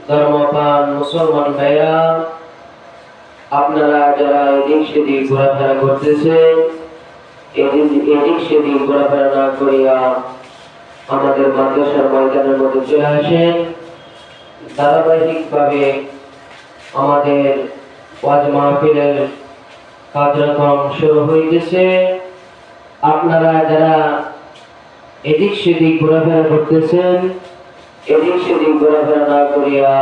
ধর্মপ্রাণ মুসলমান ভাইরা, আপনারা যারা এদিক সেদিক ঘোরাফেরা করতেছেন, এদিক সেদিক ঘোরাফেরা না করিয়া আমাদের মাদ্রাসার ময়দানের মধ্যে চলে আসেন। ধারাবাহিকভাবে আমাদের ওয়াজ মাহফিলের কার্যক্রম শুরু হইতেছে। আপনারা যারা এদিক সেদিক ঘোরাফেরা করতেছেন, এদিক সেদিক ঘোরাফেরা না করিয়া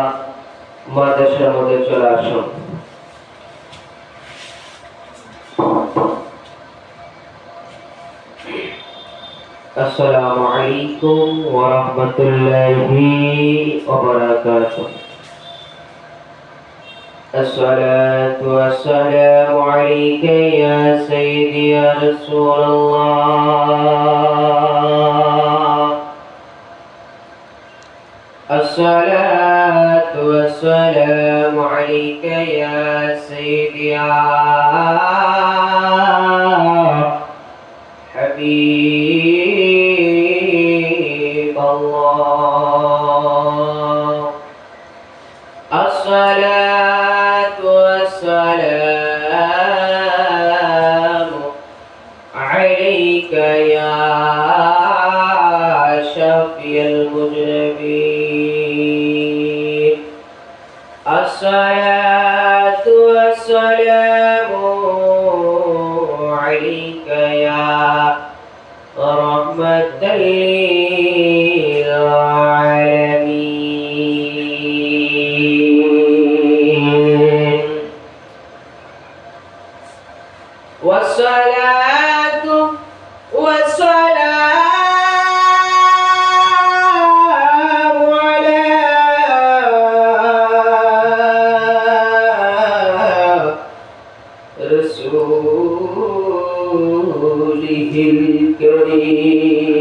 মাদ্রাসার মধ্যে চলে আসুন। আসসালামু আলাইকুম ওয়া রাহমাতুল্লাহি ওয়া বারাকাতুহু। الصلاة والسلام عليك يا سيدي يا رسول الله. الصلاة والسلام عليك يا سيدي يا حبيب الله. الصلاة والسلام عليك يا شفيع المذنبين. الصلاة والسلام عليك يا رحمة للعالمين. والصلاة والسلام على رسوله الكريم.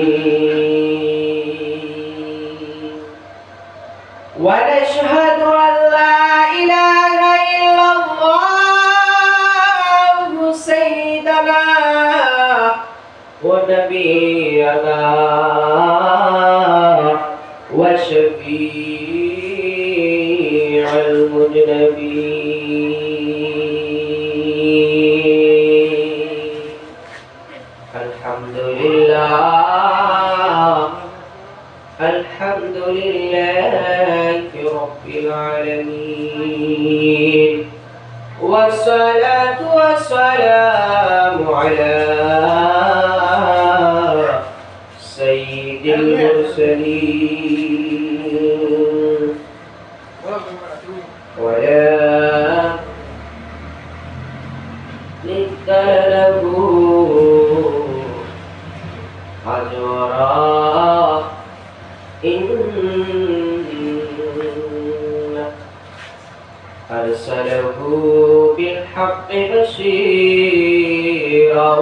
ونشهد أن لا إله إلا الله سيدنا ونبينا وشفيع المذنبين. الحمد لله، الحمد لله رب العالمين. والصلاة والسلام على سيد المرسلين ولا ند له أجرا إن أرسله بالحق بشيرا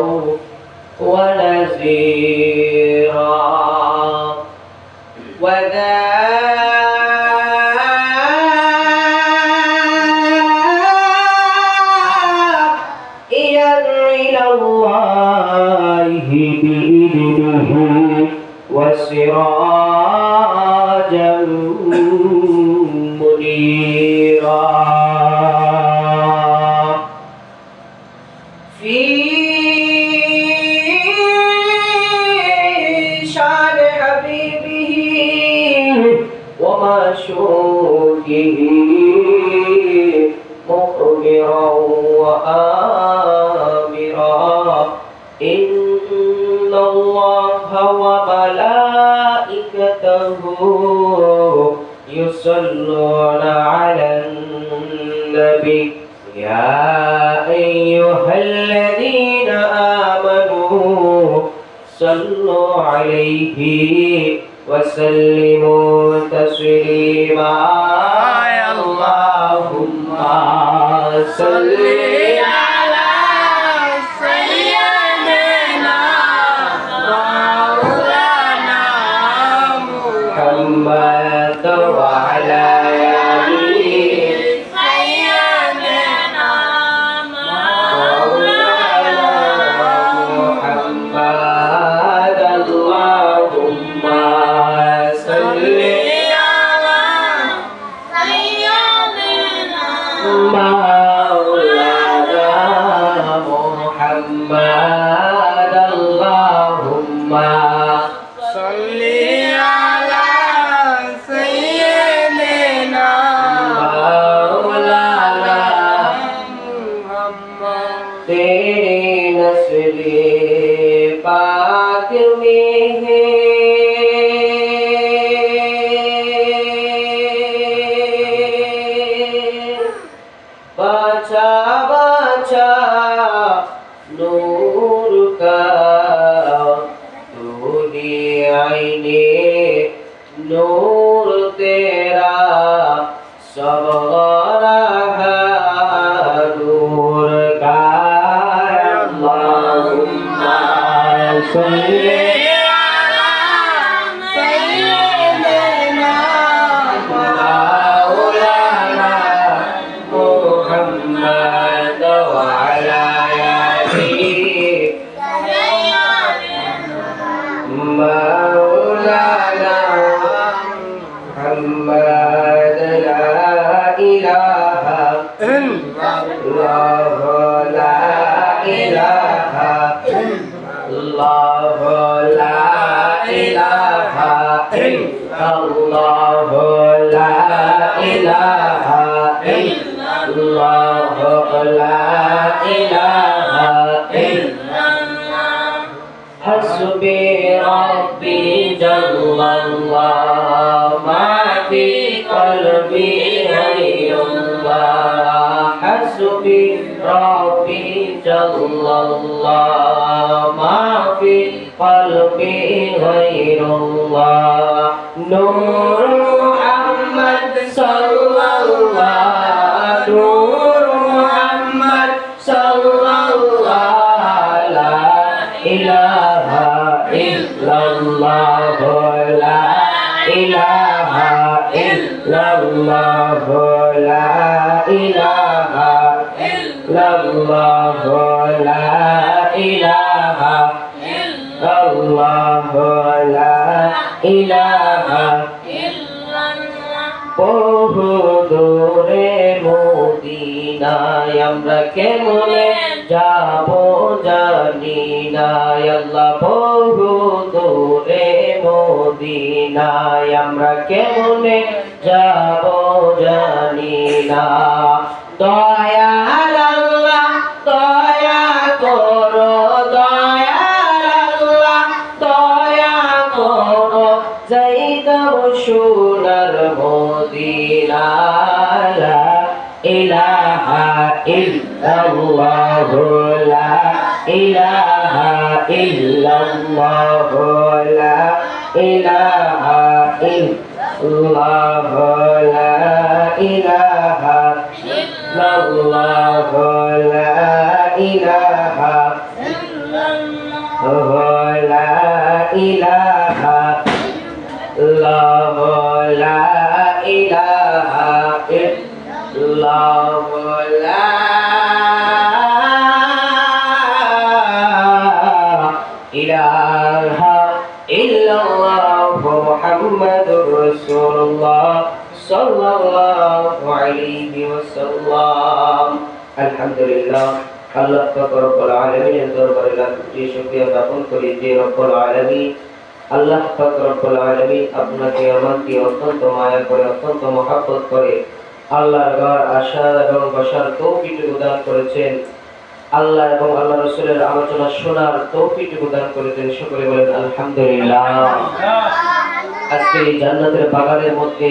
ونذيرا وداعيا إلى الله بإذنه وسراجا منيرا. في شان حبيبه ومعشوقه مخبرا وآمرا إن الله وملائكته يصلون على النبي يا أيها الذين آمنوا صلوا عليه وسلموا تسليما. اللهم صل على سيدنا مولانا محمد وعلى سيدنا مولانا محمد. اللهم صل على सबगरहा दूर का अल्लाहुम्मा सल्ली حسبي ربي جل الله ما في قلبي غير الله حسبي ربي جل الله ما في قلبي غير الله نور محمد صلى الله نور محمد صلى الله لا إله إلا الله لا إله إلا الله لا إله إلا الله لا إله إلا الله لا إله বহু দূরে মদিনায় আমরা কেমনে যাব জানি না আল্লাহ বহু দূরে মদিনায় আমরা কেমনে যাব জানি না দয়াল আল্লাহ দয়া করো দয়াল আল্লাহ দয়া করো যাইতাম সোনার মদিনা লা ইলাহা ইল্লাল্লাহ লা ইলাহা ইল্লাল্লাহ লা ইলাহা ইল্লাল্লাহ লা ইলাহা ইল্লাল্লাহ লা ইলাহা ইল্লাল্লাহ লা ইলাহা ইল্লাল্লাহ লা ইলাহা ইল্লাল্লাহ লা ইলাহা ইল্লাল্লাহ মুহাম্মাদুর রাসূলুল্লাহ সাল্লাল্লাহু আলাইহি ওয়াসাল্লাম আলহামদুলিল্লাহ আল্লাহ পাক রব্বুল আলামিনের দরবারে লাখ কোটি শুকরিয়া জ্ঞাপন করি যে রব্বুল আলামিন আল্লাহ পাক রব্বুল আলামিন আপনাকে আমাকে অত্যন্ত মায়া করে অত্যন্ত মহব্বত করে আল্লাহর ঘর আসার এবং বসার তৌফিক প্রদান করেছেন আল্লাহ এবং আল্লাহ রাসূলের আলোচনা শোনার তৌফিক প্রদান করেছেন সকলে বলেন আলহামদুলিল্লাহ আজকে এই জান্নাতের বাগানের মধ্যে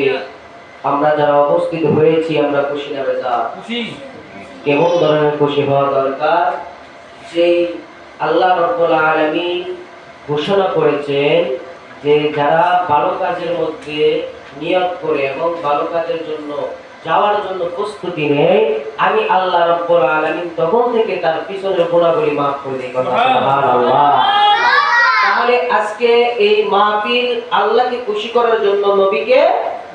আমরা যারা উপস্থিত হয়েছি আমরা খুশি না বেজা খুশি কেমন ধরনের খুশি হওয়া দরকার যে আল্লাহ রাব্বুল আলামিন ঘোষণা করেছেন যে যারা ভালো কাজের মধ্যে নিয়ত করে এবং ভালো কাজের জন্য যাওয়ার জন্য প্রস্তুতি নেয় আমি আল্লাহ রাব্বুল আলামিন তখন থেকে তার পিছনের গুনাহগুলি maaf করে দেই কথা সুবহানাল্লাহ তাহলে আজকে এই মাহফিল আল্লাহকে খুশি করার জন্য নবীকে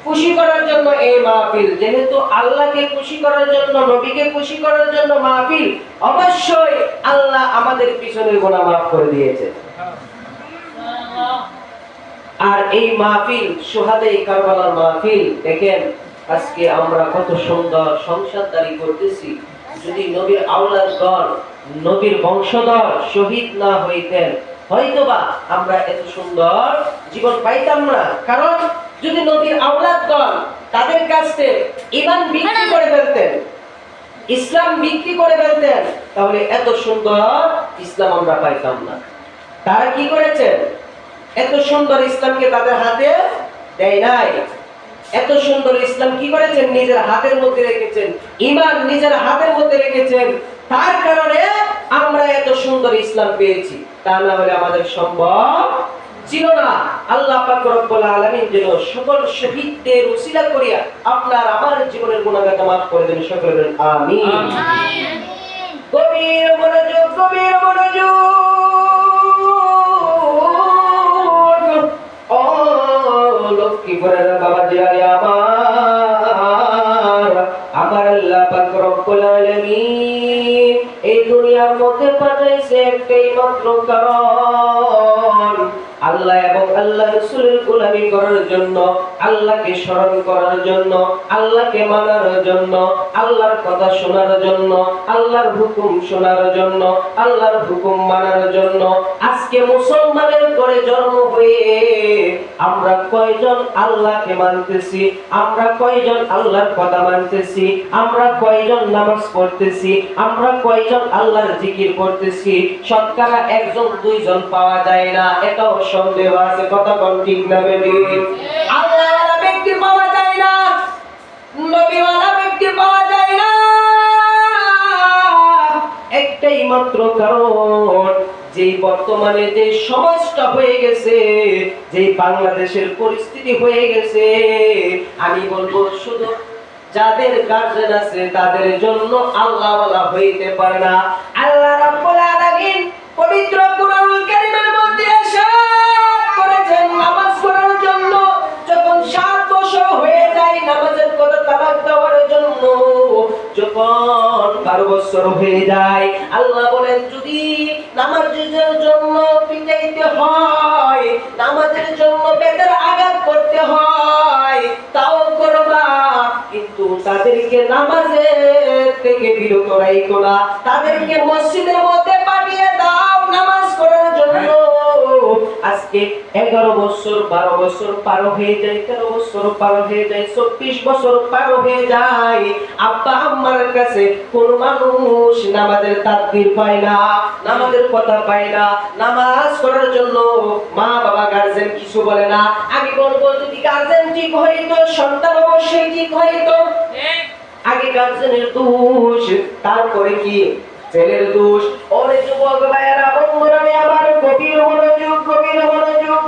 খুশি করার জন্য এই মাহফিল যেহেতু আল্লাহকে খুশি করার জন্য নবীকে খুশি করার জন্য মাহফিল অবশ্যই আল্লাহ আমাদের পিছনের গুনাহ maaf করে দিয়েছে আর এই মাহফিল শুহাদায়ে কারবালার মাহফিল দেখেন আজকে আমরা কত সুন্দর সংসারদারি করতেছি যদি নবীর আওলাদগণ নবীর বংশধর শহীদ না হইতেন হয়তোবা আমরা এত সুন্দর জীবন পাইতাম না কারণ যদি নবীর আওলাদগণ তাদের কাছে ঈমান বিক্রি করে ফেলতেন ইসলাম বিক্রি করে ফেলতেন তাহলে এত সুন্দর ইসলাম আমরা পাইতাম না তারা কি করেছেন এত সুন্দর ইসলামকে তাদের হাতে দেয় নাই এত সুন্দর ইসলাম কি করেছেন নিজের হাতের মধ্যে রেখেছেন ঈমান নিজের হাতের মধ্যে রেখেছেন তার কারণে আমরা এত সুন্দর ইসলাম পেয়েছি তা না হলে আমাদের সম্ভব ছিল না। আল্লাহ পাক রব্বুল আলামিন যেন সকল শহীদদের উসিলা করিয়া আপনার আমার জীবনের গুনাহগাতা maaf করে দেন, সকলে বলেন আমিন। গভীর মনোযোগ, গভীর মনোযোগ। ও লক্ষ্মীপুরের বাবাজি আমার আল্লাহ পাক রব্বুল আলামিন এই দুনিয়ার মধ্যে পাঠাইছে একটাই মাত্র কারণ, আল্লাহ এবং আল্লাহ রাসূলের গোলামি করার জন্য, আল্লাহকে স্মরণ করার জন্য, আল্লাহকে মানার জন্য, আল্লাহর কথা শোনার জন্য, আল্লাহর হুকুম শোনার জন্য, আল্লাহর হুকুম মানার জন্য। আজকে মুসলমানের ঘরে জন্ম হয়ে আমরা কয়জন আল্লাহকে মানতেছি? আমরা কয়জন আল্লাহর কথা মানতেছি? আমরা কয়জন নামাজ পড়তেছি? আমরা কয়জন আল্লাহর জিকির করতেছি? শতকরা একজন দুইজন পাওয়া যায় না, এটাও সন্দেহ আছে। কথা কোন ঠিক না বেঠিক? আল্লাহওয়ালা ব্যক্তি পাওয়া যায় না, নবীওয়ালা ব্যক্তি পাওয়া যায় না। একটাই মাত্র কারণ, যে বর্তমানে যে সমাজটা হয়ে গেছে, যে বাংলাদেশের পরিস্থিতি হয়ে গেছে, আমি বলবো শুধু যাদের গার্জেন আছে তাদের জন্য আল্লাহওয়ালা হইতে পারে না। আল্লাহ রাব্বুল আলামিন পবিত্র কুরআনুল কারীমের মধ্যে ইরশাদ করেছেন নামাজ পড়ার জন্য যখন 7 বছর হয়ে যায় নামাজের কথা তালাক দেওয়ার জন্য, যখন 12 বছর হয়ে যায় আল্লাহ বলেন যদি নামাজের জন্য পিটাইতে হয়, নামাজের জন্য বেতের আঘাত করতে হয় তাও করবা, কিন্তু তাদেরকে নামাজের থেকে বিরত রাখো না, তাদেরকে মসজিদের মধ্যে পাঠিয়ে দাও নামাজ পড়ার জন্য। আজকে 11 বছর 12 বছর পার হয়ে যায়, 13 বছর পার হয়ে যায়, 24 বছর পার হয়ে যায়, আব্বা আম্মার কাছে কোন মানুষ নামাজের তাকবীর পায় না, নামাজের কথা পায় না, নামাজ পড়ার জন্য মা বাবা গার্জেন কিছু বলে না। আমি বলবো যদি গার্জেন ঠিক হইতো সন্তান অবশ্যই ঠিক হইতো। আগে গার্জেনের দোষ, তারপরে কি ছেলের দোষ। ওরে যুবক ভাইয়েরা বন্ধুরা আমার গভীর মনোযোগ, গভীর মনোযোগ।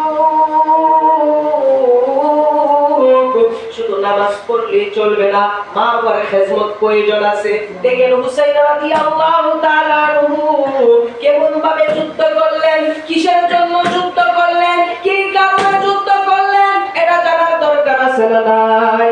শুধু নামাজ পড়লে চলবে না, মা বাবার খেদমত প্রয়োজন আছে। দেখেন হুসাইন রাদিয়াল্লাহু তাআলা আনহু কেমন ভাবে যুদ্ধ করলেন, কিসের জন্য যুদ্ধ করলেন, কি কারণে যুদ্ধ করলেন, এটা জানার দরকার আছে না নাই?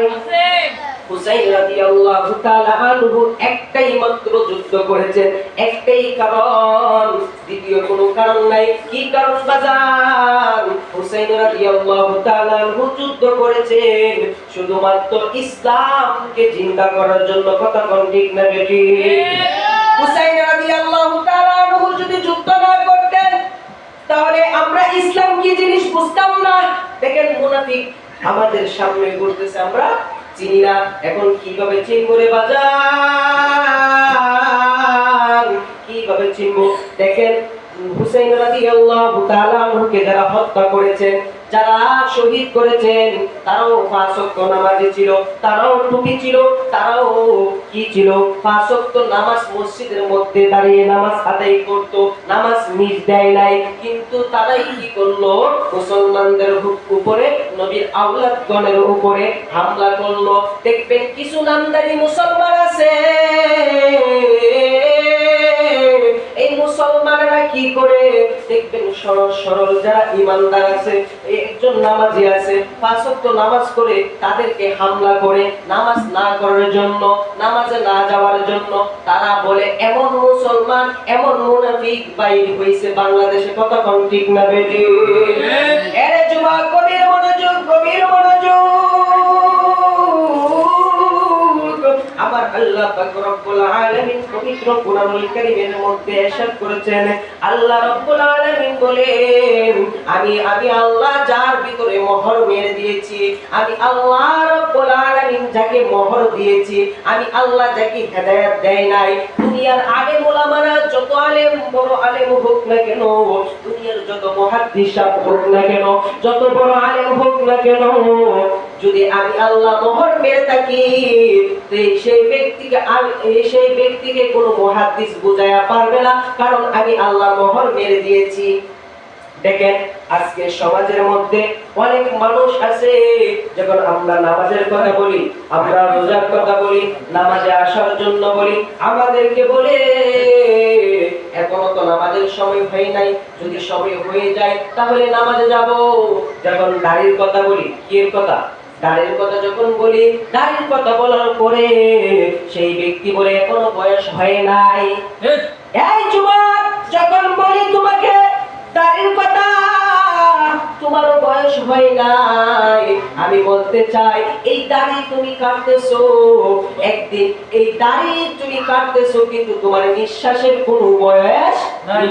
হুসাইন রাদিয়াল্লাহু তাআলা আনহু একটাই মাত্র যুদ্ধ করেছেন, একটাই কারণ, দ্বিতীয় কোনো কারণ নাই। কি কারণ বাজার? হুসাইন রাদিয়াল্লাহু তাআলা আনহু যুদ্ধ করেছেন শুধুমাত্র ইসলামকে জিন্দা করার জন্য। কথা কোন ঠিক না বেঠিক? হুসাইন রাদিয়াল্লাহু তাআলা আনহু যদি যুদ্ধ না করতেন তাহলে আমরা ইসলাম কি জিনিস বুঝতাম না। দেখেন মুনাফিক আমাদের সামনে ঘুরতেছে, আমরা চিনি না, এখন কিভাবে চিনবো রে বাজার, কিভাবে চিনবো? দেখেন হুসাইন রাদিয়াল্লাহু তাআলা আনহুকে যারা হত্যা করেছেন, যারা শহীদ করেছেন, তারাও 5 ওয়াক্ত নামাজি ছিল, তারাও টুপি ছিল, তারাও কি ছিল 5 ওয়াক্ত নামাজ মসজিদের মধ্যে দাঁড়িয়ে নামাজ আদায় করত, নামাজ মিস দেয় নাই। কিন্তু তারাই কি করলো? মুসলমানদের উপরে, নবীর আওলাদগণের উপরে হামলা করলো। দেখবেন কিছু নামদারি মুসলমান আছে, এই মুসলমানেরা কি করে? দেখবেন সরল সরল যারা ইমানদার আছে, একজন নামাজি আছে 5 ওয়াক্ত নামাজ করে, তাদেরকে হামলা করে নামাজ না করার জন্য, নামাজে না যাওয়ার জন্য। তারা বলে এমন মুসলমান, এমন মুনাফিক বাইর হইছে বাংলাদেশে। কথা কোন ঠিক না বেঠিক? এরে যুবক গভীর মনোযোগ, গভীর মনোযোগ। আমার আল্লাহ পাক রব্বুল আলামিন পবিত্র কুরআনুল কারীমের মধ্যে ইরশাদ করেছেন, আল্লাহ রব্বুল আলামিন বলেন আমি আল্লাহ যার ভিতরে মোহর মেরে দিয়েছি, আমি আল্লাহ রব্বুল আলামিন যাকে মোহর দিয়েছি, আমি আল্লাহ যাকে হেদায়েত দেই নাই। দুনিয়ার আলেম ওলামারা যত আলেম, বড় আলেম হোক না কেন, দুনিয়ার যত মুহাদ্দিস হোক না কেন, যত বড় আলেম হোক না কেন, যদি আমি আল্লাহ মোহর মেরে থাকি, সেই ব্যক্তিকে কোনো মুহাদ্দিস বুঝাইয়া পারবে না, কারণ আমি আল্লাহ মোহর মেরে দিয়েছি। দেখেন আজকে সমাজের মধ্যে অনেক মানুষ আছে, যখন আমরা নামাজের কথা বলি, আমরা রোজার কথা বলি, নামাজে আসার জন্য বলি, আমাদেরকে বলে এখনো তো নামাজের সময় হয় নাই, যদি সময় হয়ে যায় তাহলে নামাজে যাব। যখন দাড়ির কথা বলি, কি এর কথা, দাড়ির কথা যখন বলি, দাড়ির কথা বলার পরে সেই ব্যক্তি বলে এখনো বয়স হয় নাই। এই যুবক, যখন বলি তোমাকে দাড়ির কথা, তোমারও বয়স হয় নাই, আমি বলতে চাই এই দাড়ি তুমি কাটতেছো, একদিন এই দাড়ি তুমি কাটতেছো কিন্তু তোমার নিঃশ্বাসের কোনো বয়স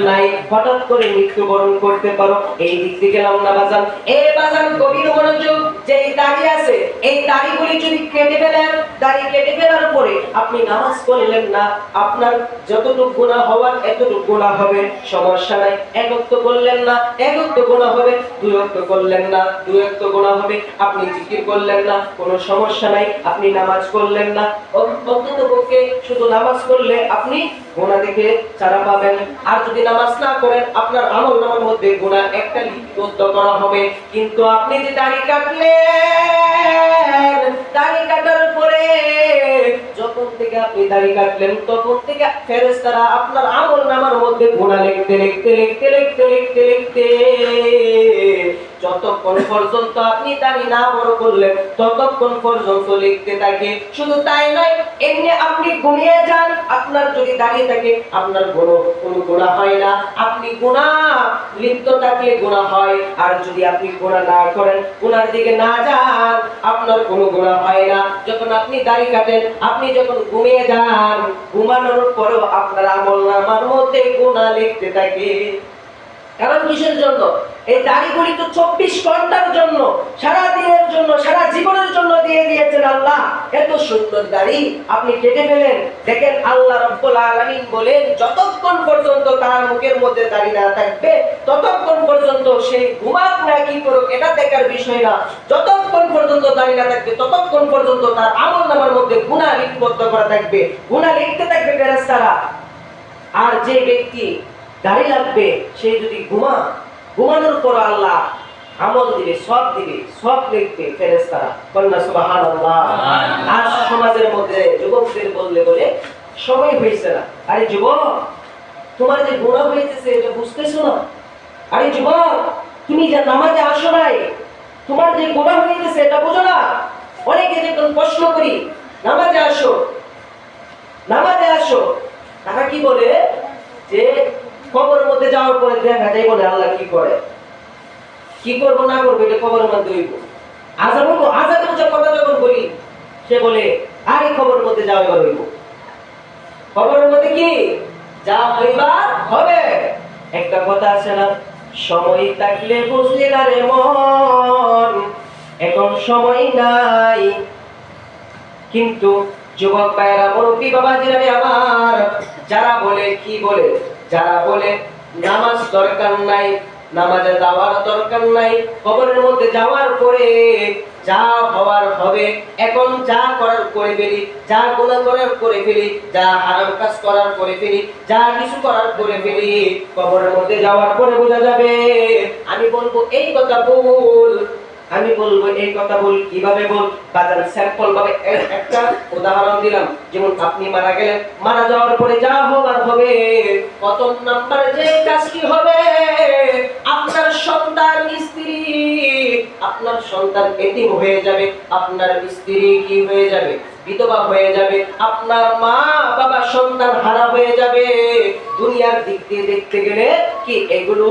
নাই, হঠাৎ করে মৃত্যুবরণ করতে পারো। এই দিক থেকে গেলাম না বাজান, এই বাজান গভীর মনোযোগ, যে এই দাড়ি আছে, এই দাড়িগুলি যদি কেটে ফেলেন, দাড়ি কেটে ফেলার পরে আপনি নামাজ পড়লেন না, আপনার যতটুকু গুনাহ হওয়ার এতটুকু গুনাহ হবে, সমস্যা নাই। এক ওয়াক্ত করলেন না, এক ওয়াক্ত গুনাহ হবে, দুই ওয়াক্ত করলেন না, দুই ওয়াক্ত গুনাহ হবে। আপনি জিকির করলেন না, কোনো সমস্যা নাই। আপনি নামাজ পড়লেন না, অন্ততপক্ষে শুধু নামাজ পড়লে আপনি গুনাহ থেকে ছাড়া পাবেন। আর যদি নামাজ না করেন, আপনার আমলনামার মধ্যে গুনাহ একটা লিপিবদ্ধ করা হবে। কিন্তু আপনি যে দাড়ি কাটলেন, দাড়ি কাটার পরে যখন থেকে আপনি দাড়ি কাটলেন তখন থেকে ফেরেশতারা আপনার আমলনামার মধ্যে গুনাহ লিখতে লিখতে লিখতে লিখতে লিখতে লিখতে যতক্ষণ পর্যন্ত আপনি দাড়ি না বড় করলেন ততক্ষণ পর্যন্ত লিখতে থাকে। শুধু তাই নয়, এমনি আপনি ঘুমিয়ে যান, আপনার যদি দাড়ি থাকে আপনার কোনো গুনাহ হয় না। আপনি গুনাহ লিপ্ত থাকলে গুনাহ হয়, আর যদি আপনি গুনাহ না করেন, গুনার দিকে না যান, আপনার কোনো গুনাহ হয় না। যখন আপনি দাড়ি কাটেন, আপনি যখন ঘুমিয়ে যান, ঘুমানোর পরেও আপনার আমলনামার মধ্যে গুনাহ লিখতে থাকে। কারণ কিসের জন্য? এই দাড়িগুলি তো 24 ঘন্টার জন্য, সারা দিনের জন্য, সারা জীবনের জন্য দিয়ে দিয়েছেন আল্লাহ। এত সুন্দর দাড়ি আপনি কেটে ফেলেন। দেখেন আল্লাহ রাব্বুল আলামিন বলেন, যতক্ষণ পর্যন্ত তার মুখের মধ্যে দাড়ি না থাকবে ততক্ষণ পর্যন্ত সে ঘুমাক না কি করুক এটা দেখার বিষয় না। যতক্ষণ পর্যন্ত দাড়ি না থাকবে ততক্ষণ পর্যন্ত তার আমলনামার মধ্যে গুনাহ লিপিবদ্ধ করা থাকবে, গুনাহ লিখতে থাকবে ফেরেশতারা। আর যে ব্যক্তি দাড়ি লাগবে সে যদি ঘুমানোর পর আল্লাহ আমল দিবে, সব দিবে, সব লিখবে ফেরেশতারা। কন্যা সুবহানাল্লাহ। আজ সমাজের মধ্যে যুবকদের বললে বলে সময় হয়েছে না। আরে যুবক, তোমার যে গুনাহ হয়েছে এটা বুঝতেছো না? আরে যুবক, তুমি যে নামাজে আসো নাই, তোমার যে গুনাহ হয়েছে এটা বুঝো না? অনেকে যখন প্রশ্ন করি নামাজে আসো, নামাজে আসো, তারা কি বলে যে কবরের মধ্যে যাওয়ার পরে দেখা যায় বলে আল্লাহ কি করে, কি করবো না করবো এটা কবরের মধ্যে হইব। আজাদের কথা যখন বলি সে বলে আরে কবরের মধ্যে যাওয়া এবার হইব, কবরের মধ্যে কি যা হইবার হবে। একটা কথা আছে না, সময় থাকলে বুঝলি না রে মন, এখন সময় নাই। কিন্তু যুবক ভাইরা, মুরব্বী বাবাজিরা আমার, যারা বলে কি বলে, যারা বলে নামাজ দরকার নাই, নামাজে যাওয়ার দরকার নাই, কবরের মধ্যে যাওয়ার পরে যা হওয়ার হবে, এখন যা করার করে ফেলি, যা গুনাহ করার করে ফেলি, যা হারাম কাজ করার করে ফেলি, যা কিছু করার করে ফেলি, কবরের মধ্যে যাওয়ার পরে বোঝা যাবে। আমি বলবো এই কথা ভুল, আমি বলবো এই কথা বল। কিভাবে বল? বাজার স্যাম্পল ভাবে একটা উদাহরণ দিলাম। যেমন আপনি মারা গেলেন, মারা যাওয়ার পরে যা হবার হবে, প্রথম নাম্বার যে কাজটি হবে, আপনার সন্তান স্ত্রী, আপনার সন্তান এতিম হয়ে যাবে, আপনার স্ত্রী কি হয়ে যাবে? বিধবা হয়ে যাবে, আপনার মা বাবা সন্তান হারা হয়ে যাবে। দুনিয়ার দিক দিয়ে দেখতে গেলে কি এগুলো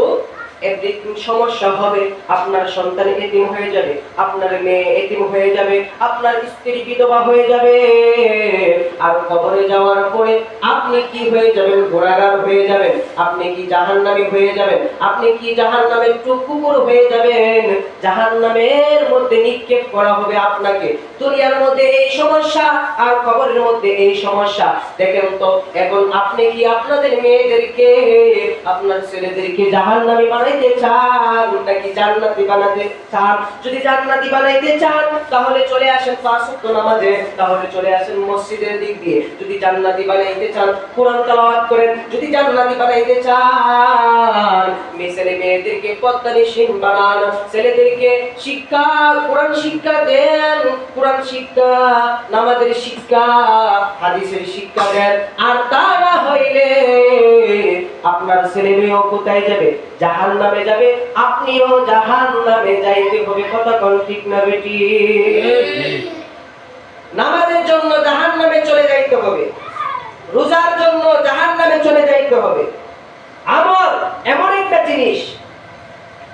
একদিন সমস্যা হবে। আপনার সন্তান এতিম হয়ে যাবে, আপনার মেয়ে এতিম হয়ে যাবে, আপনার স্ত্রী বিধবা হয়ে যাবে। আর কবরে যাওয়ার পরে আপনি কি হয়ে যাবেন? গুনাহগার হয়ে যাবেন। আপনি কি জাহান্নামী হয়ে যাবেন? আপনি কি জাহান্নামের কুকুর হয়ে যাবেন? জাহান্নামের মধ্যে নিক্ষেপ করা হবে আপনাকে। দুনিয়ার মধ্যে এই সমস্যা আর কবরের মধ্যে এই সমস্যা। দেখেন তো, এখন আপনি কি আপনাদের মেয়েদেরকে, আপনার ছেলেদেরকে জাহান্নামী বানাই বানাইতে চান নাকি জান্নাতি বানাতে চান? যদি জান্নাতি বানাইতে চান তাহলে চলে আসেন 5 ওয়াক্ত নামাজে, তাহলে চলে আসেন মসজিদের দিক দিয়ে। যদি জান্নাতি বানাইতে চান কোরআন তেলাওয়াত করেন। যদি জান্নাতি বানাইতে চান ছেলে মেয়েদেরকে পদ্মানিশীন বানান, ছেলেদেরকে শিক্ষা কোরআন শিক্ষা দেন, কোরআন শিক্ষা, নামাজের শিক্ষা, হাদিসের শিক্ষা দেন। আর তা না হইলে আপনার ছেলে মেয়েও কোথায় যাবে? জাহান্নামে যাবে, আপনিও জাহান্নামে যাইতে হবে। কথা কোন ঠিক না বেটি? নামাজের জন্য জাহান্নামে চলে যাইতে হবে, রোজার জন্য জাহান্নামে চলে যাইতে হবে। আমল এমন একটা জিনিস,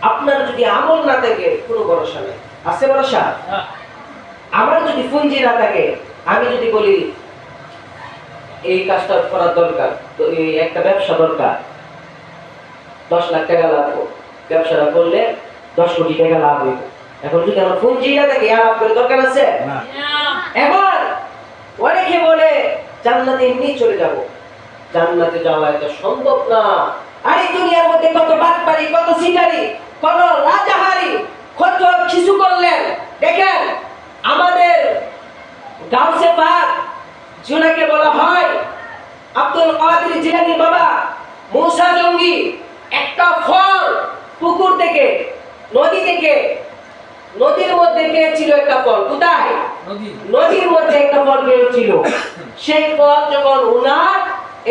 আপনার যদি আমল না থাকে কোনো ভরসা নেই। আছে ভরসা? আমার যদি পুঁজি না থাকে, আমি যদি বলি এই কাজটা করার দরকার, তো এই একটা ব্যবসা দরকার, 10 লাখ টাকা লাগবে, ব্যবসাটা করলে 10 কোটি টাকা লাভ হইব। এখন যদি আমার পুঁজি না থাকে, আর আপনার দরকার আছে না। এবার অনেকে বলে জান্নাতে এমনি চলে যাব। জান্নাতে যাওয়া এটা সম্ভব না। আর এই দুনিয়ার মধ্যে কত বাটপারি, কত সিটারি, কত রাজাহারি, কত কিছু করলেন। দেখেন আমাদের গাউসে পাক যিনাকে বলা হয় আব্দুল কাদের জিলানী বাবা, মুসা জঙ্গি, একটা ফল পুকুর থেকে, নদী থেকে, নদীর মধ্যে পেয়েছিল একটা ফল। কোথায়? নদীর মধ্যে একটা ফল পেয়েছিল। সেই ফল যখন উনার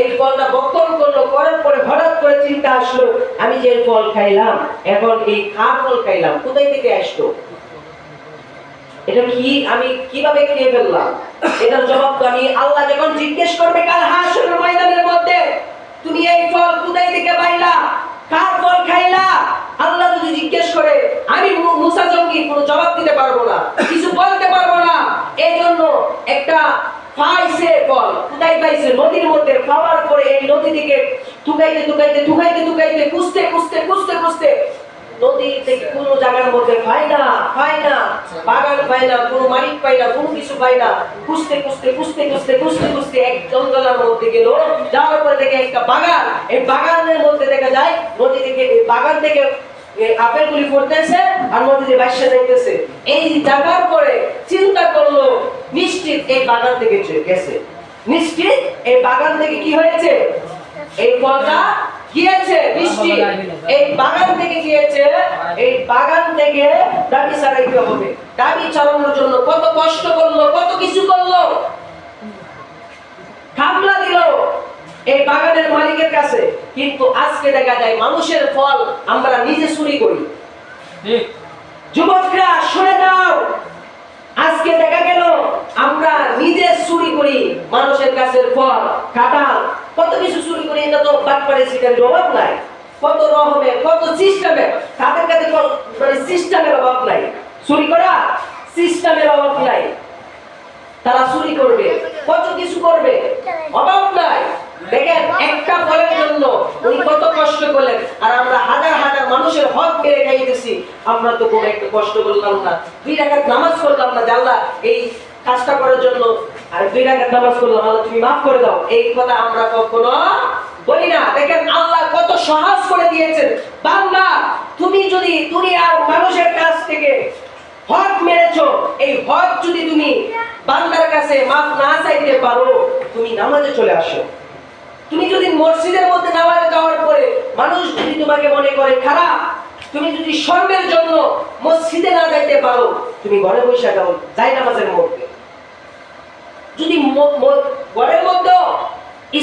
এই ফলটা বক্ষণ করলো, করার পরে হঠাৎ করে চিন্তা আসলো, আমি যে ফল খাইলাম এখন এই কার ফল খাইলাম, কোথায় থেকে আসলো, এটা কি আমি কিভাবে খেয়ে ফেললাম? এটার জবাব তো আমি আল্লাহ যখন জিজ্ঞেস করবে কাল হাসরের ময়দানের মধ্যে, তুমি এই ফল কোথায় থেকে পাইলা, কার ফল খাইলা, আল্লাহ যদি জিজ্ঞেস করে আমি মুসা জঙ্গি কোনো জবাব দিতে পারবো না, কিছু বলতে পারবো না। এই জন্য একটা পাইছে ফল, কোথায় পাইছে? নদীর মধ্যে। পাওয়ার পরে এই নদী থেকে টুকাইতে টুকাইতে টুকাইতে টুকাইতে খুঁজতে খুঁজতে খুঁজতে খুঁজতে নদী থেকে কোনো জায়গার মধ্যে পায় না, বাগান পায় না, কোনো মালিক পায় না, কোনো কিছু পায় না। খুঁজতে খুঁজতে খুঁজতে খুঁজতে খুঁজতে খুঁজতে এক জঙ্গলের মধ্যে গেল। যাওয়ার পরে দেখে একটা বাগান। এই বাগানের মধ্যে দেখা যায় নদী থেকে, এই বাগান থেকে আপেলগুলি পড়তেছে আর নদীতে ভাসে যাইতেছে। এই জায়গার পরে চিন্তা করলো নিশ্চিত এই বাগান থেকে গেছে, নিশ্চিত এই বাগান থেকে কি হয়েছে, এই ফলটা গিয়েছে, নিশ্চিত এই বাগান থেকে গিয়েছে। এই বাগান থেকে দাবি ছাড়াইতে হবে। দাবি চালানোর জন্য কত কষ্ট করলো, কত কিছু করলো, খামলা দিল এই বাগানের মালিকের কাছে। কিন্তু আজকে দেখা যায় মানুষের ফল আমরা নিজে চুরি করি। যুবকরা শুনে যাও, আজকে দেখা গেল আমরা নিজে চুরি করি মানুষের কাছের ফল, কাঁঠাল, কত কিছু চুরি করি। এটা তো বাটপাড়ি সিটারির অভাব নাই, কত রকমের, কত সিস্টেমের। তাদের কাছে মানে সিস্টেমের অভাব নাই, চুরি করা সিস্টেমের অভাব নাই। তারা চুরি করবে, কত কিছু করবে, অভাব নাই। দেখেন একটা ফলের জন্য উনি কত কষ্ট করলেন, আর আমরা হাজার হাজার মানুষের হক মেরে খাইতেছি। আমরা তো কোনো একটা কষ্ট করলাম না, 2 রাকাত নামাজ পড়লাম না, আল্লাহ এই কাজটা করার জন্য আর 2 রাকাত নামাজ পড়লাম, আল্লাহ তুমি মাফ করে দাও, এই কথা আমরা কখনো বলি না। দেখেন আল্লাহ কত সহজ করে দিয়েছেন। বান্দা তুমি যদি দুনিয়ার মানুষের কাছ থেকে হক মেরেছো, এই হক যদি তুমি বান্দার কাছে মাফ না চাইতে পারো, তুমি নামাজে চলে আসো। তুমি যদি মসজিদের মধ্যে নামাজে যাওয়ার পরে মানুষ যদি তোমাকে মনে করে খারাপ, তুমি যদি সম্মানের জন্য মসজিদে না যাইতে পারো, তুমি ঘরে বসে যাও যাই নামাজের মধ্যে। যদি ঘরের মধ্যে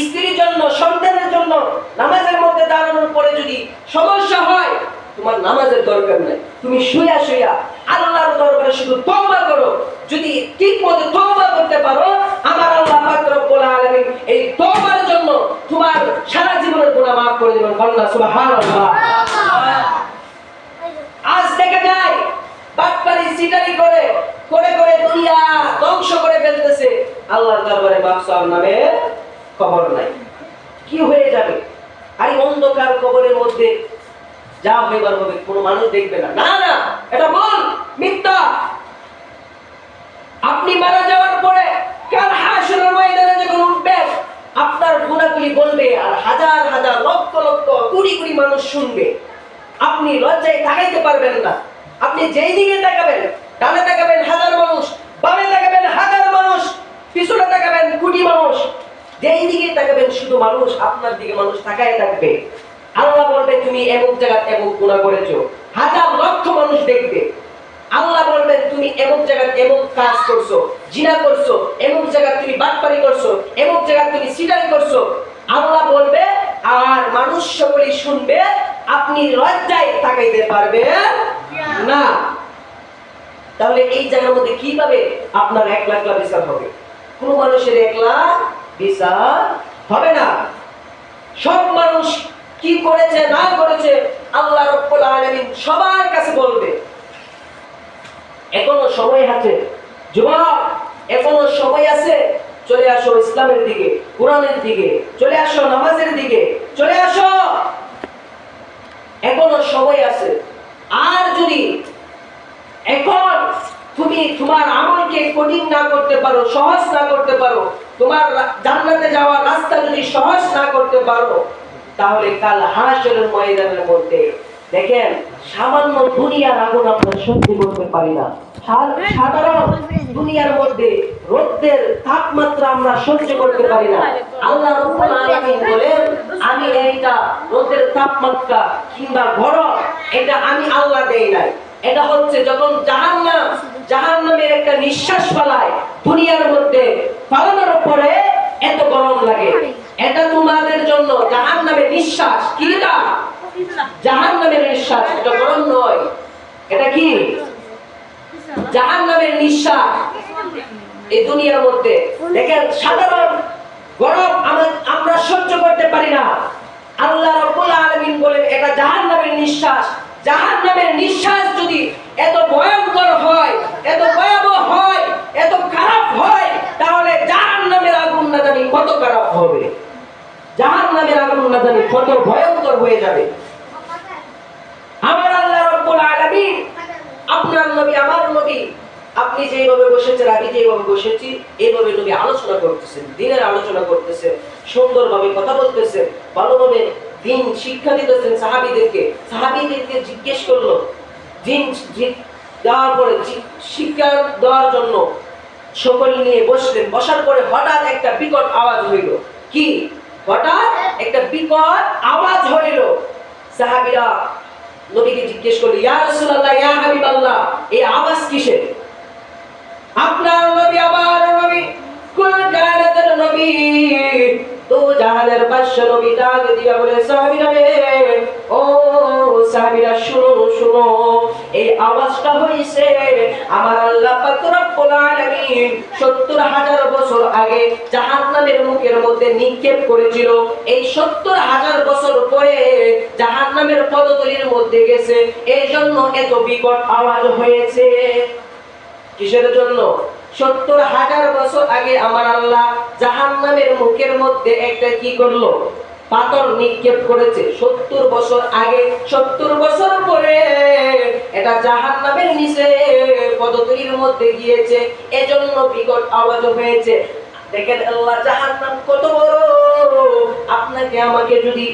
স্ত্রীর জন্য, সন্তানের জন্য নামাজের মধ্যে দাঁড়ানোর পরে যদি সমস্যা হয়, তোমার নামাজের দরকার নাই, তুমি শুয়া শুয়া আল্লাহর দরবারে শুধু তওবা করো। যদি ঠিকমতো তওবা করতে পারো, আমার আল্লাহ পাক রব্বুল আলামিন এই তওবার জন্য তোমার সারা জীবনের গুনাহ মাফ করে দিবেন। আল্লাহ সুবহানাল্লাহ। আজ দেখা যায় বাটপারি সিটারি করে করে করে দুনিয়া ধ্বংস করে ফেলতেছে, আল্লাহর দরবারে মাফ চাওয়ার নামে খবর নাই। কি হয়ে যাবে? আর অন্ধকার কবরের মধ্যে যা হইবার হবে, কোনো মানুষ দেখবে না। না না, এটা ভুল, মিথ্যা। আপনি মারা যাওয়ার পরে কাল হাসরের ময়দানে যখন উঠবেন, আপনার গুনাহগুলি বলবে আর হাজার হাজার লক্ষ লক্ষ কোটি কোটি মানুষ শুনবে। আপনি লজ্জায় তাকাইতে পারবেন না। আপনি যেই দিকে তাকাবেন, ডানে তাকাবেন হাজার মানুষ, বামে তাকাবেন হাজার মানুষ, পিছনে তাকাবেন কোটি মানুষ, যেই দিকে তাকাবেন শুধু মানুষ, আপনার দিকে মানুষ তাকায় থাকবে। আল্লাহ বলবে তুমি এমন জায়গায় এমন গুনাহ করেছো, হাজার লক্ষ মানুষ দেখবে। আল্লাহ বলবেন তুমি এমন জায়গায় এমন কাজ করছো, জিনা করছো, এমন জায়গায় তুমি বাটপারি করছো, এমন জায়গায় তুমি সিটারি করছো। আল্লাহ বলবে, আর মানুষ সকলেই শুনবে, আপনি লজ্জায় তাকাইতে পারবেন না। তাহলে এই জায়গার মধ্যে কিভাবে আপনার 1 লাখ বিচার হবে? কোন মানুষের 1 লাখ বিচার হবে না। সব মানুষ কি করেছে না করেছে আল্লাহ রাব্বুল আলামিন সবার কাছে বলবে। এখনো সময় আছে যুবক, এখনো সময় আছে। চলে আসো ইসলামের দিকে, কোরআনের দিকে চলে আসো, নামাজের দিকে চলে আসো, এখনো সময় আছে। আর যদি এখন তুমি তোমার আমলকে কঠিন না করতে পারো, সহজ না করতে পারো, তোমার জান্নাতে যাওয়ার রাস্তা যদি সহজ না করতে পারো, তাহলে কাল হাসরের ময়দানের মধ্যে দেখেন সামান্য দুনিয়ার আগুন আমরা সহ্য করতে পারি না। সাধারণ দুনিয়ার মধ্যে রোদের তাপমাত্রা আমরা সহ্য করতে পারি না। আল্লাহ রাব্বুল আলামিন বলেন, আমি এইটা রোদের তাপমাত্রা কিংবা গরম এটা আমি আল্লাহ দেই নাই। এটা হচ্ছে যখন জাহান্নামের একটা নিঃশ্বাস ফেলায় দুনিয়ার মধ্যে, ফালানোর পরে এত গরম লাগে। এটা তোমাদের জন্য জাহান্নামের নিঃশ্বাস। কি এটা? জাহান্নামের নিঃশ্বাস, এটা গরম নয়। এটা কি? জাহান্নামের নিঃশ্বাস। এই দুনিয়ার মধ্যে দেখেন সাধারণ গরম আমরা সহ্য করতে পারি না। আল্লাহ রাব্বুল আলামিন বলেন এটা জাহান্নামের নিঃশ্বাস। জাহান্নামের নিঃশ্বাস যদি এত ভয়ঙ্কর হয়, এত ভয়াবহ হয়, এত খারাপ হয়, তাহলে জাহান্নামের আগুন না জানি কত খারাপ হবে, জাহান্নামের আগুন না জানি কত ভয়ঙ্কর হয়ে যাবে। আমার আল্লাহ রাব্বুল আলামিন, আপনার নবী আমার নবী, আপনি যেভাবে বসেছেন, আমি যেভাবে বসেছি, এইভাবে নবী আলোচনা করতেছেন, দ্বীনের আলোচনা করতেছেন, সুন্দরভাবে কথা বলতেছেন, ভালোভাবে দ্বীন শিক্ষা দিতেছেন সাহাবীদেরকে। সাহাবীদেরকে জিজ্ঞেস করলো, দ্বীন দেওয়ার পরে শিক্ষা দেওয়ার জন্য সকল নিয়ে বসলেন। বসার পরে হঠাৎ একটা বিকট আওয়াজ হইল। কি? হঠাৎ একটা বিকট আওয়াজ হইল। সাহাবীরা নবীকে জিজ্ঞেস করলো, ইয়া রাসূলুল্লাহ, ইয়া হাবিবাল্লাহ, এই আওয়াজ কিসের? আপনার নবী আমার নবী, কুল কায়নাতের নবী, তো জাহানের বাদশা নবী ডাক দিয়া বলে, সাহাবীরা রে, ও সাহাবীরা শুনো শুনো, এই আওয়াজটা হইছে আমার আল্লাহ পাক রব্বুল আলামিন ৭০,০০০ বছর আগে জাহান্নামের মুখের মধ্যে নিক্ষেপ করেছিল। এই ৭০,০০০ বছর পরে জাহান্নামের পদতলির মধ্যে গেছে, এই জন্য এত বিকট আওয়াজ হয়েছে। কিসের জন্য? ৭০,০০০ বছর আগে আমার আল্লাহ জাহান্নামের মুখের মধ্যে একটা কি করলো? পাথর নিক্ষেপ করেছে। ৭০ বছর আগে, ৭০ বছর পরে এটা জাহান্নামের নিচে পদতলির মধ্যে গিয়েছে, এজন্য বিকট আওয়াজ হয়েছে। দেখেন আল্লাহ জাহান্নাম কত বড়। আপনাকে আমাকে যদি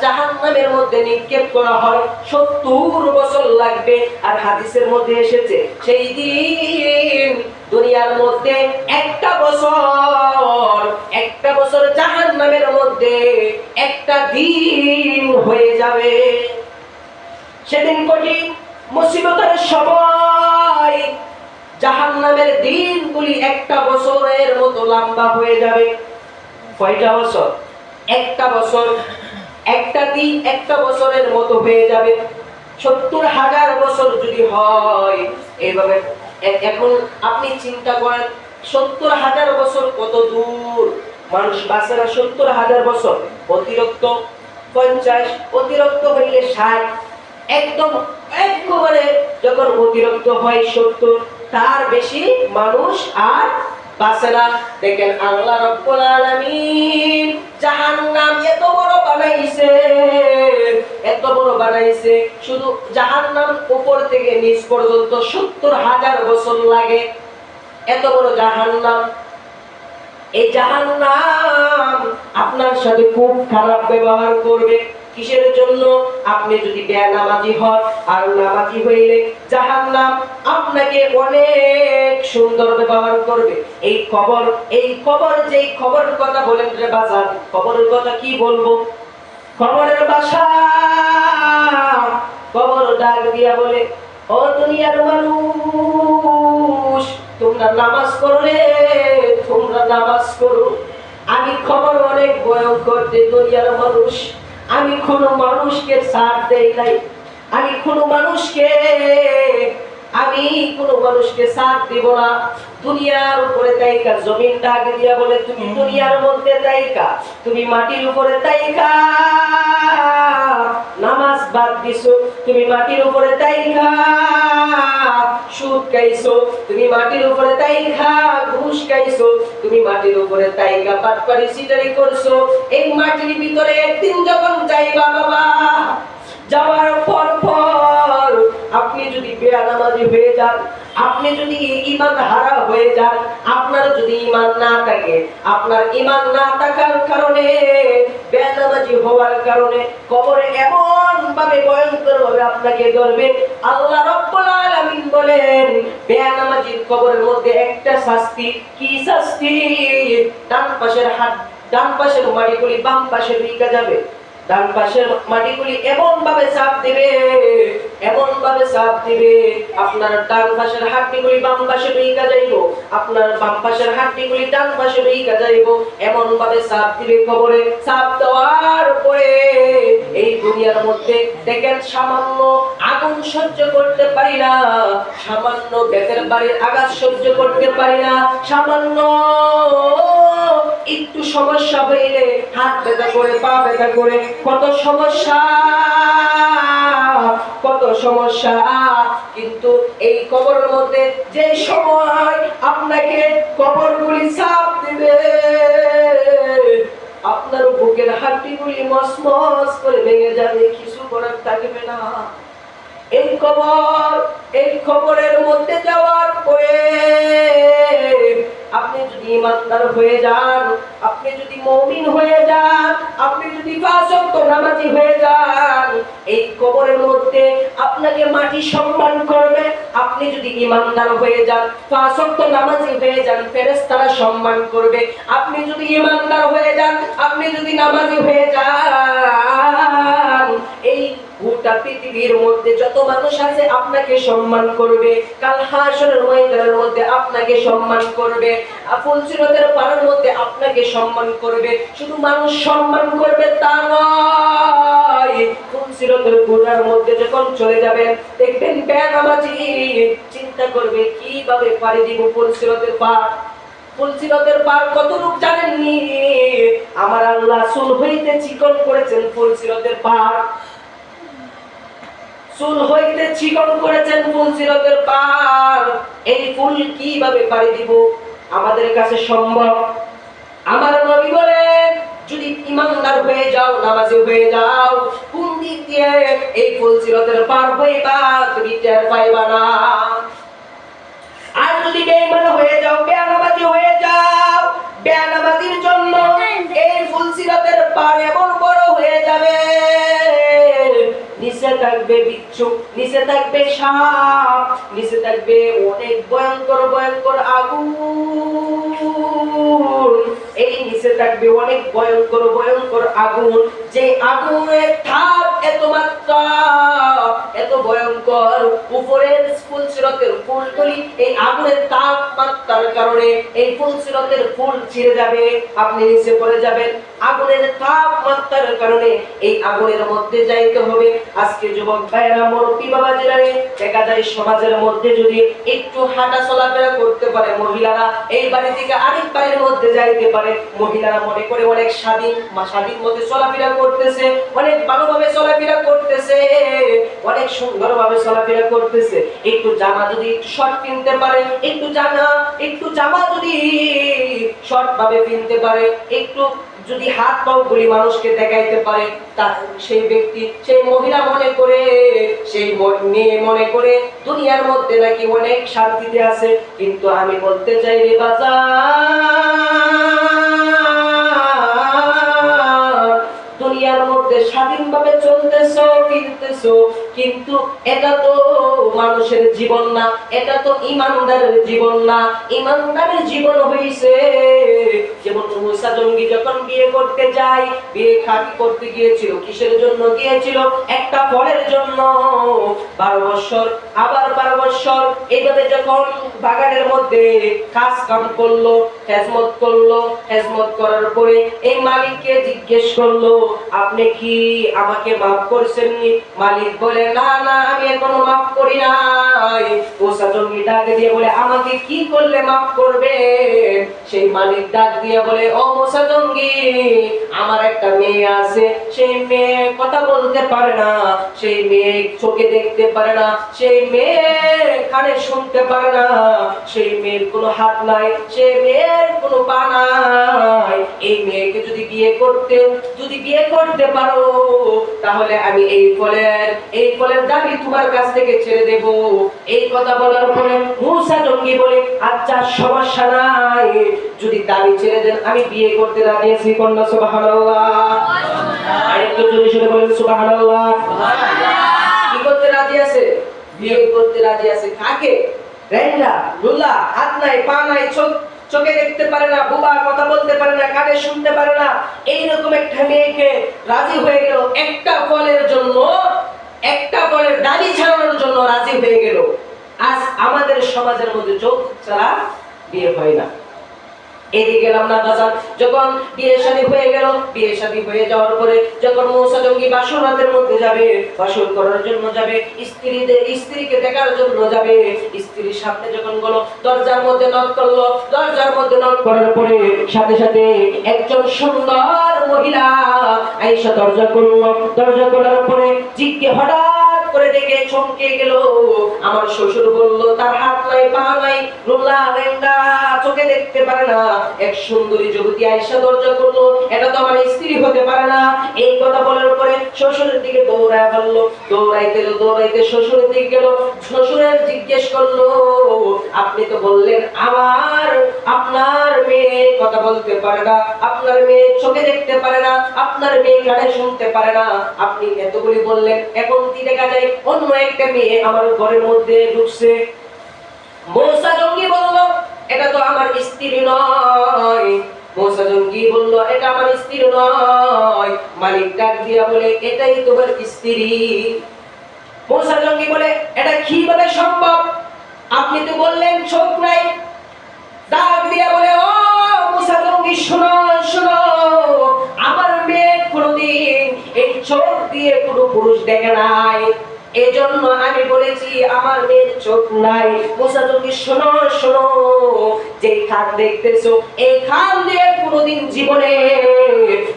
জাহান্নামের মধ্যে নিক্ষেপ করা হয় ৭০ বছর লাগবে। আর হাদিসের মধ্যে এসেছে সেই দিন দুনিয়ার মধ্যে একটা বছর জাহান্নামের মধ্যে একটা দিন হয়ে যাবে। সেদিন কঠিন মুসিবতের সময় জাহান্নামের দিনগুলি একটা বছরের মতো লম্বা হয়ে যাবে। কয়টা বছর? একটা বছর, একটা দিন একটা বছরের মতো হয়ে যাবে। ৭০,০০০ বছর যদি হয় এইভাবে, এখন আপনি চিন্তা করেন ৭০,০০০ বছর কত দূর। মানুষ বাঁচে না ৭০,০০০ বছর, অতিরিক্ত ৫০, অতিরিক্ত হইলে ৬০, একদম একেবারে যখন অতিরিক্ত হয় ৭০, তার বেশি মানুষ আর বাঁচে না। দেখেন আল্লাহ রাব্বুল আলামিন জাহান্নাম এত বড় বানাইছে, শুধু জাহান্নাম উপর থেকে নিচ পর্যন্ত ৭০,০০০ বছর লাগে। এত বড় জাহান্নাম। এই জাহান্নাম আপনার সাথে খুব খারাপ ব্যবহার করবে। কিসের জন্য? আপনি যদি বেনামাজি হন, আর নামাজি হইলে জাহান্নাম আপনাকে অনেক সুন্দর ব্যবহার করবে। এই কবর যেই খবরের কথা বলেন রে বাজার, কবরের কথা কি বলবো? কবরের বাসা, কবর ডাক দিয়া বলে, ও দুনিয়ার মানুষ, তোমরা নামাজ করো রে, তোমরা নামাজ করো। আমি খবর অনেক ভয়ঙ্কর যে দুনিয়ার মানুষ, আমি কোনো মানুষকে ছাড় দেই নাই, আমি কোনো মানুষকে ছাড় দিব না। দুনিয়ার উপরে তাইকা জমিন ডাক দিয়া বলে, তুমি দুনিয়ার মধ্যে তাইকা, তুমি মাটির উপরে তাইকা নামাজ বাদ দিছো, তুমি মাটির উপরে তাইকা সুদ খাইছো, তুমি মাটির উপরে তাইকা ঘুষ খাইছো, তুমি মাটির উপরে তাইকা বাটপারি সিটারি করছো। এই মাটির ভিতরে একদিন যখন যাইবা বাবা, যাওয়ার পর আপনি যদি বেনামাজি হয়ে যান, আপনি যদি ঈমান হারা হয়ে যান, আপনার যদি ঈমান না থাকে, আপনার ঈমান না থাকার কারণে, বেনামাজি হওয়ার কারণে কবরে এমন ভাবে ভয়ঙ্কর ভাবে আপনাকে ধরবে। আল্লাহ রাব্বুল আলামিন বলেন, বেনামাজির কবরের মধ্যে একটা শাস্তি। কি শাস্তি? ডান পাশের মাটিগুলি বাম পাশে ঢুকে যাবে। ডান পাশের মাটিগুলি এমন ভাবে চাপ দিবে, আপনার ডান পাশের হাড্ডিগুলি বাম পাশে ঢুকে যাইব, আপনার বাম পাশের হাড্ডিগুলি ডান পাশে ঢুকে যাইব। এমন ভাবে চাপ দিবে কবরে। চাপ দেওয়ার পরে এই দুনিয়ার মধ্যে দেখেন, সামান্য আগুন সহ্য করতে পারি না, সামান্য বেতের বাড়ির আঘাত সহ্য করতে পারি না, সামান্য একটু সমস্যা হইলে হাত ব্যথা করে, পা ব্যথা করে, কত সমস্যা। কিন্তু এই কবরের মধ্যে যে সময় আপনাকে কবরগুলি চাপ দিবে, আপনার বুকের হাড্ডিগুলি মসমস করে ভেঙে যাবে, কিছু করার থাকবে না। এই খবরের মধ্যে যাওয়ার পরে আপনি যদি ইমানদার হয়ে যান, আপনি যদি মুমিন হয়ে যান, আপনি যদি পাঁচ ওয়াক্ত নামাজি হয়ে যান, এই কবরের মধ্যে আপনাকে মাটি সম্মান করবে। আপনি যদি ইমানদার হয়ে যান, পাঁচ ওয়াক্ত নামাজি হয়ে যান, ফেরেশতারা সম্মান করবে। আপনি যদি ইমানদার হয়ে যান, আপনি যদি নামাজি হয়ে যান, এই গোটা পৃথিবীর মধ্যে যত মানুষ আছে আপনাকে সম্মান করবে। কাল হাসরের ময়দানের মধ্যে আপনাকে সম্মান করবে, ফুলসিরাতের পারের মধ্যে আপনাকে সম্মান করবে। শুধু মানুষ সম্মান করবে তা নয়, ফুলসিরাতের গুনার মধ্যে যখন চলে যাবেন, দেখবেন বেনামাজি চিন্তা করবে কিভাবে পাড়ি দিব ফুলসিরাতের পার। ফুলসিরাতের পার কত লোক জানেননি? আমার আল্লাহ চুল হইতে চিকন করেছেন ফুলসিরাতের পার, চুল হইতে চিকন করেছেন ফুলসিরাতের পার। এই ফুল কিভাবে পাড়ি দিব আমাদের কাছে সম্ভব? আমার নবী বলেন, যদি ইমানদার হয়ে যাও, নামাজি হয়ে যাও, কোন দিক দিয়ে এই ফুলসিরাতের পার হইবা তুমি টের পাইবা না। আর যদি বেঈমান হয়ে যাও, বেনামাজি হয়ে যাও, বেনামাজির জন্য এই ফুলসিরাতের পার এমন বড় হয়ে যাবে, নিচে থাকবে বিচ্ছু, নিচে থাকবে সাপ, নিচে থাকবে অনেক ভয়ঙ্কর আগুন। এই নিচে থাকবে অনেক ভয়ঙ্কর আগুন, যে আগুনের তাপ এত মাত্রা, এত ভয়ঙ্কর। উপরের ফুলসিরাতের ফুলগুলি এই আগুনের তাপমাত্রার কারণে এই ফুলসিরাতের ফুল ছিঁড়ে যাবে, আপনি নিচে পড়ে যাবেন। আগুনের তাপমাত্রার কারণে এই আগুনের মধ্যে যাইতে হবে। আজকে যুবক ভাইরা, মুরব্বী বাবাজিরা, দেখা যায় সমাজের মধ্যে যদি একটু হাঁটা চলাফেরা করতে পারে মহিলারা, এই বাড়ি থেকে আরেক বাড়ির মধ্যে যাইতে পারে, মহিলারা মনে করে অনেক স্বাধীন মধ্যে চলাফেরা করতেছে, অনেক ভালোভাবে চলাফেরা করতেছে, অনেক সুন্দরভাবে চলাফেরা করতেছে। একটু জামা যদি একটু শর্ট কিনতে পারে, একটু জামা যদি শর্ট ভাবে কিনতে পারে, একটু যদি হাত পাও গুলি মানুষকে দেখাইতে পারে, সেই ব্যক্তি, সেই মহিলা মনে করে, সেই মেয়ে মনে করে দুনিয়ার মধ্যে নাকি অনেক শান্তিতে আছে। কিন্তু আমি বলতে চাই রে বাজার, দুনিয়ার মধ্যে স্বাধীনভাবে কিন্তু এটা তো মানুষের জীবন না, এটা তো ইমানদারের জীবন না। ইমানদারের জীবন হইছে যেমন মুসা জঙ্গি যখন বিয়ে করতে যায়, বিয়ে করতে গিয়েছিল কিসের জন্য গিয়েছিল? একটা ফলের জন্য। 12 বছর আবার 12 বছর এইভাবে যখন বাগানের মধ্যে কাজ কাম করলো, খেজমত করলো, খেজমত করার পরে এই মালিককে জিজ্ঞেস করলো, আপনি কি আমাকে মাফ করছেন? মালিক বলে, না না, আমি এখনো মাফ করি নাই। মুসা জঙ্গি ডাক দিয়ে বলে, আমাকে কি করলে মাফ করবে? সেই মালিক ডাক দিয়ে বলে, ও মুসা জঙ্গি, আমার একটা মেয়ে আছে, সেই মেয়ে কথা বলতে পারে না, সেই মেয়ে চোখে দেখতে পারে না, সেই মেয়ে কানে শুনতে পারে না, সেই মেয়ের কোনো হাত নাই, সেই মেয়ের কোনো পা নাই। এই মেয়েকে যদি বিয়ে করতে পারো, তাহলে আমি এই ফলের দাবি তোমার কাছ থেকে ছেড়ে দেব। এই কথা বলার পরে মুসা জঙ্গি বলে, আচ্ছা সমস্যা নাই, যদি দাবি ছেড়ে দেন আমি বিয়ে করতে রাজি আছি। কন্যা সুবহানাল্লাহ। আরেকটু জোরে সরে বলেন সুবহানাল্লাহ। কি করতে রাজি আছে? বিয়ে করতে রাজি আছে। কাকে? রেন্ডা, লুলা, হাত নাই, পা নাই, চোখে দেখতে পারে না, বুবা, কথা বলতে পারে না, কানে শুনতে পারে না, এইরকম একটা মেয়েকে রাজি হয়ে গেল একটা ফলের জন্য, একটা ফলের দাবি ছাড়ানোর জন্য রাজি হয়ে গেল। আজ আমাদের সমাজের মধ্যে যৌতুক ছাড়া বিয়ে হয় না। এদিকে গেলাম না বাজার, যখন বিয়ে শাদী হয়ে গেল, বিয়ে শাদী হয়ে যাওয়ার পরে যখন মুসা জঙ্গি বাসর রাতের মধ্যে যাবে, বাসর করার জন্য যাবে, স্ত্রীকে দেখার জন্য যাবে, স্ত্রীর সামনে যখন গেল, দরজার মধ্যে নক করলো, দরজার মধ্যে নক করার পরে সাথে সাথে একজন সুন্দর মহিলা আয়েশা দরজা করলো। দরজা করার পরে হঠাৎ করে দেখে চমকে গেল। আমার শ্বশুর বলল, তার হাত নাই, পা নাই, লুলা, রেঙ্গা, চোখে দেখতে পারে না, এক সুন্দরী যুবতী আয়েশা দরজা করলো, এটা তো আমার স্ত্রী হতে পারে না। এই কথা বলার পরে শ্বশুরের দিকে দৌড়ায় ফেললো। দৌড়াইতে শ্বশুরের দিকে গেল। শ্বশুরের জিজ্ঞেস করলো, আপনি তো বললেন আপনার মেয়ে কথা বলতে পারে না, আপনার মেয়ে চোখে দেখতে পারে না, আপনার মেয়ে কানে শুনতে পারে না, আপনি এতগুলি বললেন, এখন কি দেখা যায় অন্য একটা মেয়ে আমার ঘরের মধ্যে ঢুকছে। মুসা জঙ্গি বলল, এটা তো আমার স্ত্রী নয়। মুসা জঙ্গি বলল, এটা আমার স্ত্রী নয়। মালিক ডাক দিয়া বলে, এটাই তোমার স্ত্রী। মুসা জঙ্গি বলে, এটা কিভাবে সম্ভব? আপনি তো বললেন চোখ নাই। ডাক দিয়া বলে, ও মুসা জঙ্গি, শোনো, আমার মেয়ে কোনদিন এই চোখ দিয়ে কোনো পুরুষ দেখে নাই, এজন্য আমি বলেছি আমার মেয়ের চোখ নাই। মুসা জঙ্গি, শোনো, যে খান দেখতেছো, এই খান দিয়ে কোনোদিন জীবনে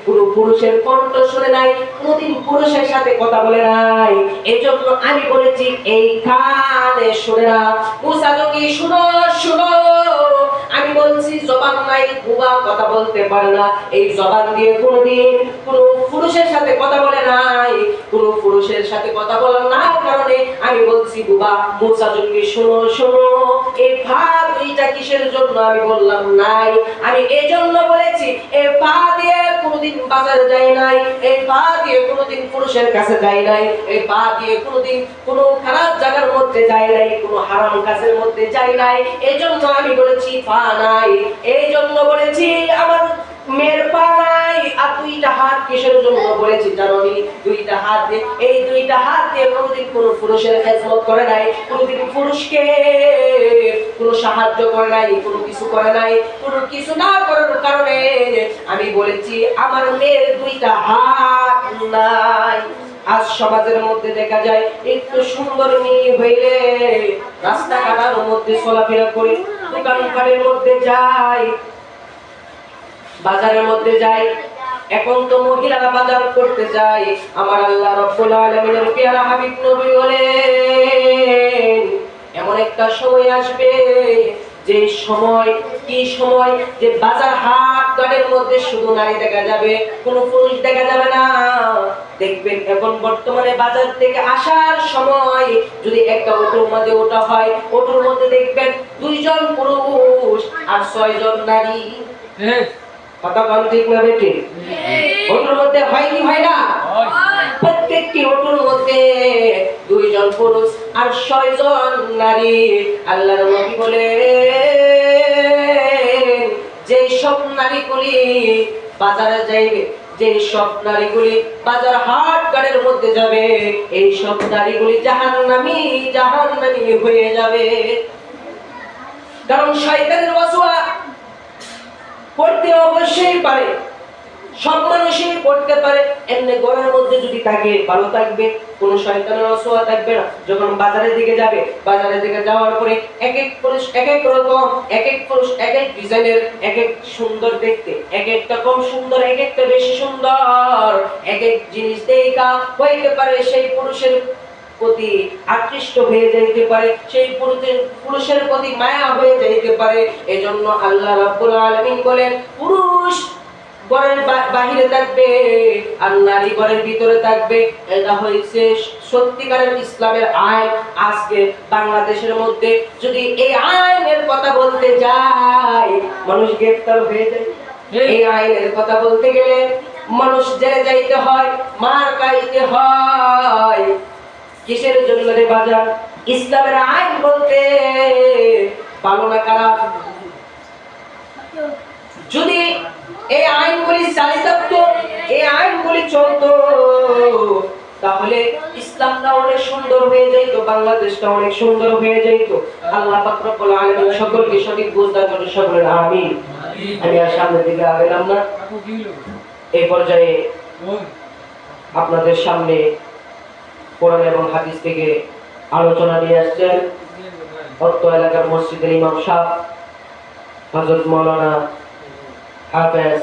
কোনো পুরুষের কণ্ঠ শুনে নাই, কোনোদিন পুরুষের সাথে কথা বলে নাই, এজন্য আমি বলেছি এই কানে শুনে না। মুসা জঙ্গি, শোনো, আমি বলছি জবান নাই, বুবা, কথা বলতে পারে না, এই জবান দিয়ে কোনোদিন কোনো পুরুষের সাথে কথা বলে নাই, কোনো পুরুষের সাথে কথা বলার না কারণে আমি বলছি বুবা। মুসা জঙ্গি, শোনো, এই পা দুইটা কিসের জন্য আমি বললাম নাই, আমি এই জন্য বলেছি এই পা দিয়ে কোনোদিন বাজারে যাই নাই, এই পা দিয়ে কোনোদিন পুরুষের কাছে যাই নাই, এই পা দিয়ে কোনোদিন কোনো খারাপ জায়গার মধ্যে যাই নাই, কোনো হারাম কাজের মধ্যে যাই নাই, এই জন্য আমি বলেছি পা নাই। এই জন্য বলেছি আমার মেয়ের পা নাই। আর দুইটা হাত কিসের জন্য বলেছি জানো? দুইটা হাত দিয়ে, এই দুইটা হাত দিয়ে কোনোদিন কোনো পুরুষের খেদমত করে নাই, কোনোদিন পুরুষকে কোনো সাহায্য করে নাই, কোনো কিছু করে নাই, কোনো কিছু না করার কারণে আমি বলেছি আমার মেয়ের দুইটা হাত নাই। আজ সমাজের মধ্যে দেখা যায় একটু সুন্দর মেয়ে হইলে রাস্তাঘাটের মধ্যে চলাফেরা করে, দোকানপাটের মধ্যে যায়, বাজারের মধ্যে যায়। এখন তো মহিলারা বাজার করতে যায়। আমার আল্লাহ রাব্বুল আলামিনের পেয়ারা হাবিব নবী বলেন, এমন একটা সময় আসবে যে সময়, কি সময়, যে বাজার হাট ঘাটের মধ্যে শুধু নারী দেখা যাবে, কোনো পুরুষ দেখা যাবে না। দেখবেন এখন বর্তমানে বাজার থেকে আসার সময় যদি একটা অটোর মধ্যে ওঠা হয়, অটোর মধ্যে দেখবেন 2 জন পুরুষ আর 6 জন নারী। কথা বল, ঠিক না বেটি? অটোর মধ্যে হয় কি হয় না? প্রত্যেকটা একটি অটোর মধ্যে 2 জন পুরুষ আর 6 জন নারী। আল্লাহর নবী বলেন, যে সব নারীগুলি বাজারে যাইবে, যে সব নারীগুলি বাজার হাট ঘাটের মধ্যে যাবে, এই সব নারীগুলি জাহান্নামী হয়ে যাবে। কারণ শয়তানের ওয়াসওয়াসা পড়তে অবশ্যই পারে, সব মানুষই পড়তে পারে। এমনি ঘরের মধ্যে যদি থাকে ভালো থাকবে, কোন শয়তানের ওয়াসওয়াসা থাকবে না। যখন বাজারের দিকে যাবে, বাজারের দিকে যাওয়ার পরে এক এক পুরুষ এক এক রকম, এক এক পুরুষ এক এক ডিজাইনের, এক এক সুন্দর দেখতে, এক একটা কম সুন্দর, এক একটা বেশি সুন্দর, এক এক জিনিস দেখা হইতে পারে সেই পুরুষের প্রতি আকৃষ্ট হয়ে যাইতে পারে, সেই পুরুষের প্রতি মায়া হয়ে যাইতে পারে। এজন্য আল্লাহ রাব্বুল আলামিন বলেন, পুরুষ ঘরের বাহিরে থাকবে আর নারী ঘরের ভিতরে থাকবে। এটা হইছে সত্যিকারের ইসলামের আইন। আজকে বাংলাদেশের মধ্যে যদি এই আইনের কথা বলতে যাই, মানুষ গ্রেফতার হয়ে যায়। এই আইনের কথা বলতে গেলে মানুষ জেলে যাইতে হয়, মার খাইতে হয়। কিসের জন্য রে বাজার? ইসলামের আইন বলতে ভালো না খারাপ? যদি এই আইনগুলি চালিত হতো, এই আইনগুলি চলতো, তাহলে ইসলামটা অনেক সুন্দর হয়ে যাইত, বাংলাদেশটা অনেক সুন্দর হয়ে যাইত। আল্লাহ পাক রব্বুল আলামিন সকলকে সঠিক বুঝ দান করুন, সকলে আমিন। আমি আর সামনের দিকে আগেলাম না। এই পর্যায়ে আপনাদের সামনে কোরআন এবং হাদিস থেকে আলোচনা নিয়ে আসছেন অত্র এলাকার মসজিদের ইমাম সাহেব হযরত মাওলানা হাফেজ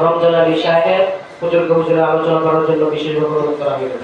রমজান আলী সাহেব। হুজুরকে আলোচনা করার জন্য বিশেষভাবে অনুরোধ করা হলো।